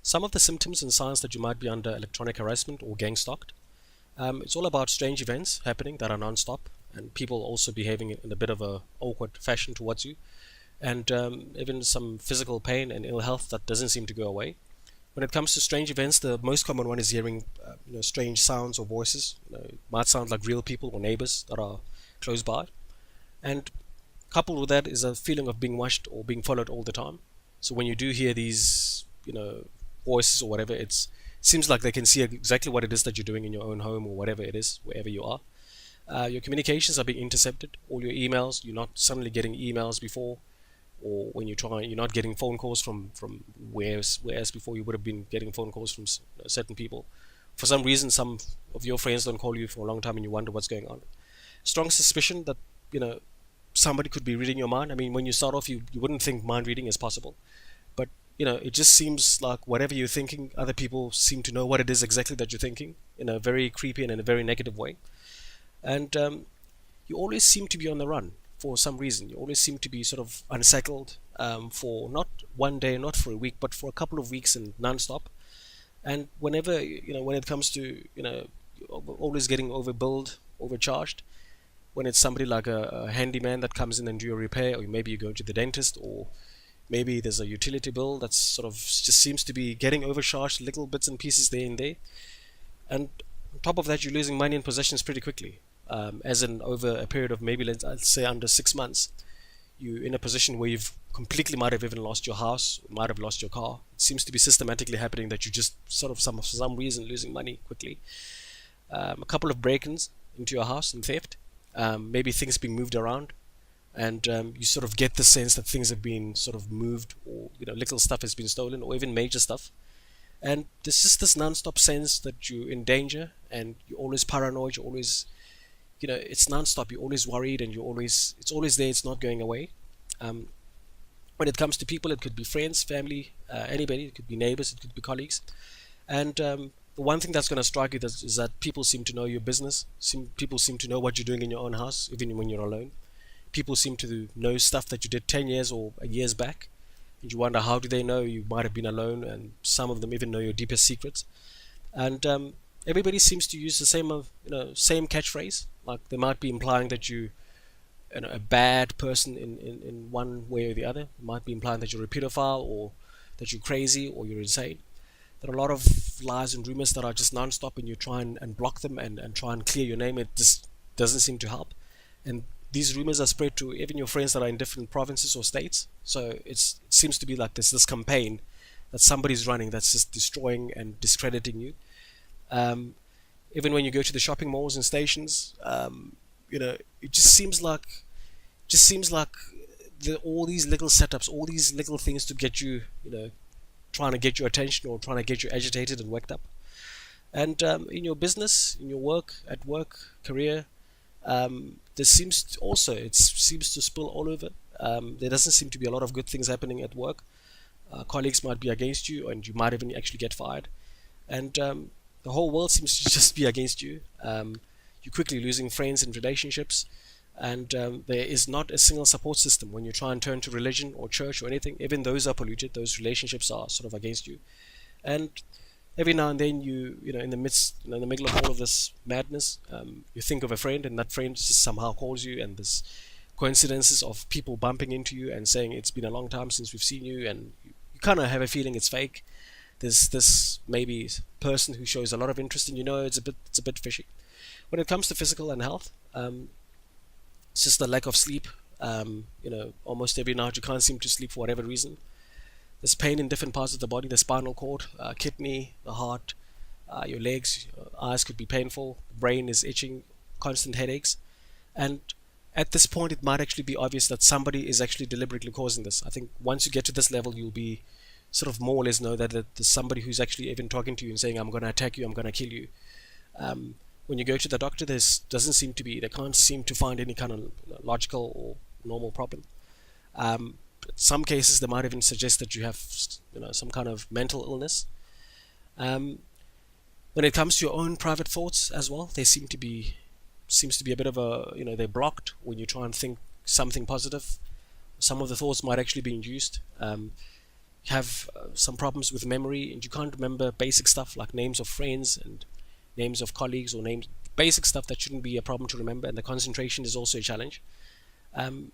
some of the symptoms and signs that you might be under electronic harassment or gang stalked. It's all about strange events happening that are non-stop, and people also behaving in a bit of a awkward fashion towards you, and even some physical pain and ill health that doesn't seem to go away. When it comes to strange events, the most common one is hearing strange sounds or voices. It might sound like real people or neighbors that are close by. And coupled with that is a feeling of being watched or being followed all the time. So when you do hear these, voices or whatever, it seems like they can see exactly what it is that you're doing in your own home or whatever it is, wherever you are. Your communications are being intercepted. All your emails, you're not suddenly getting emails before, or when you try, you're not getting phone calls from whereas before you would have been getting phone calls from certain people. For some reason, some of your friends don't call you for a long time, and you wonder what's going on. Strong suspicion that you know somebody could be reading your mind. I mean, when you start off, you wouldn't think mind reading is possible, but it just seems like whatever you're thinking, other people seem to know what it is exactly that you're thinking in a very creepy and in a very negative way. And you always seem to be on the run for some reason. You always seem to be sort of unsettled for not one day, not for a week, but for a couple of weeks and non-stop. And whenever, when it comes to, always getting overbilled, overcharged, when it's somebody like a handyman that comes in and do a repair, or maybe you go to the dentist, or maybe there's a utility bill that's sort of just seems to be getting overcharged, little bits and pieces there and there. And on top of that, you're losing money and possessions pretty quickly. As in over a period of maybe, let's say, under 6 months, you're in a position where you've completely might have even lost your house, might have lost your car. It seems to be systematically happening that you just sort of for some reason losing money quickly. A couple of break-ins into your house and theft, maybe things being moved around, and you sort of get the sense that things have been sort of moved, or little stuff has been stolen, or even major stuff. And there's just this non-stop sense that you're in danger, and you're always paranoid. You're always, it's non-stop. You're always worried, and it's always there. It's not going away. Um, when it comes to people, it could be friends, family, anybody. It could be neighbors. It could be colleagues. And the one thing that's going to strike you is that people seem to know your business. People seem to know what you're doing in your own house, even when you're alone. People seem to know stuff that you did 10 years or years back. And you wonder, how do they know you might have been alone? And some of them even know your deepest secrets. And everybody seems to use the same catchphrase. Like they might be implying that you know, a bad person in one way or the other. It might be implying that you're a pedophile, or that you're crazy, or you're insane. There are a lot of lies and rumors that are just non-stop, and you try and block them and try and clear your name. It just doesn't seem to help. And these rumors are spread to even your friends that are in different provinces or states. So it seems to be like this campaign that somebody's running that's just destroying and discrediting you. Um, Even when you go to the shopping malls and stations, it just seems like all these little setups, all these little things to get you, trying to get your attention or trying to get you agitated and worked up. And in your business, in your work, at work, career, it seems to spill all over. There doesn't seem to be a lot of good things happening at work. Colleagues might be against you, and you might even actually get fired. And the whole world seems to just be against you. You're quickly losing friends and relationships, and there is not a single support system when you try and turn to religion or church or anything. Even those are polluted. Those relationships are sort of against you. And every now and then, in the midst, in the middle of all of this madness, you think of a friend, and that friend just somehow calls you, and there's coincidences of people bumping into you and saying it's been a long time since we've seen you, and you kind of have a feeling it's fake. There's this maybe person who shows a lot of interest, and it's a bit fishy. When it comes to physical and health, it's just the lack of sleep. Almost every night you can't seem to sleep for whatever reason. There's pain in different parts of the body, the spinal cord, kidney, the heart, your legs, your eyes could be painful, the brain is itching, constant headaches. And at this point, it might actually be obvious that somebody is actually deliberately causing this. I think once you get to this level, you'll be sort of more or less know that there's somebody who's actually even talking to you and saying, I'm going to attack you, I'm going to kill you. When you go to the doctor, they can't seem to find any kind of logical or normal problem. Some cases, they might even suggest that you have, some kind of mental illness. When it comes to your own private thoughts as well, they seems to be a bit of a, they're blocked when you try and think something positive. Some of the thoughts might actually be induced. have some problems with memory and you can't remember basic stuff like names of friends and names of colleagues or names, basic stuff that shouldn't be a problem to remember, and the concentration is also a challenge. Um,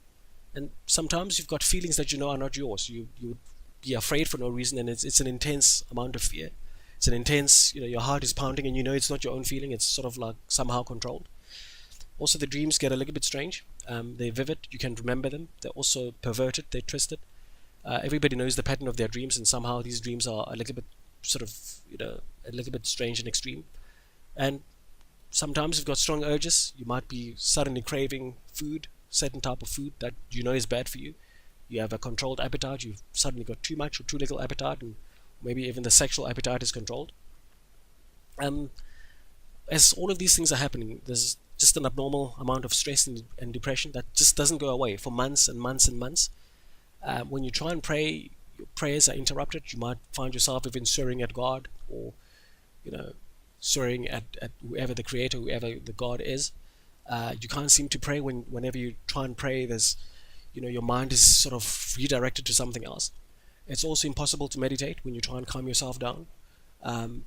and sometimes you've got feelings that you know are not yours. You would be afraid for no reason, and it's an intense amount of fear. It's an intense, your heart is pounding, and you know it's not your own feeling. It's sort of like somehow controlled. Also, the dreams get a little bit strange. They're vivid. You can remember them. They're also perverted. They're twisted. Everybody knows the pattern of their dreams, and somehow these dreams are a little bit sort of, a little bit strange and extreme. And sometimes you've got strong urges. You might be suddenly craving food, certain type of food that you know is bad for you. You have a controlled appetite. You've suddenly got too much or too little appetite, and maybe even the sexual appetite is controlled. Um, as all of these things are happening, there's just an abnormal amount of stress and depression that just doesn't go away for months and months and months. When you try and pray, your prayers are interrupted. You might find yourself even swearing at God, or you know, swearing at whoever the creator, whoever the God is. You can't seem to pray whenever you try and pray. There's, your mind is sort of redirected to something else. It's also impossible to meditate when you try and calm yourself down,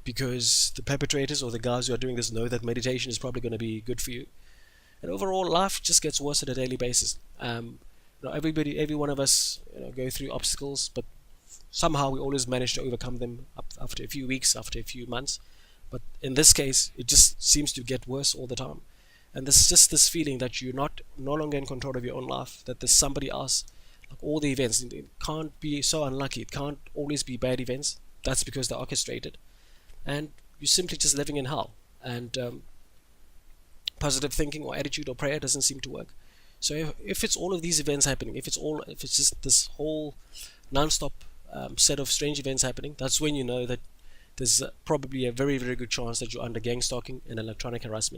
because the perpetrators or the guys who are doing this know that meditation is probably going to be good for you. And overall, life just gets worse on a daily basis. Every one of us, go through obstacles, but somehow we always manage to overcome them after a few weeks, after a few months. But in this case, it just seems to get worse all the time. And there's just this feeling that you're no longer in control of your own life, that there's somebody else. Like all the events, it can't be so unlucky. It can't always be bad events. That's because they're orchestrated. And you're simply just living in hell. And positive thinking or attitude or prayer doesn't seem to work. So if it's all of these events happening, if it's just this whole non-stop set of strange events happening, that's when you know that there's probably a very, very good chance that you're under gang stalking and electronic harassment.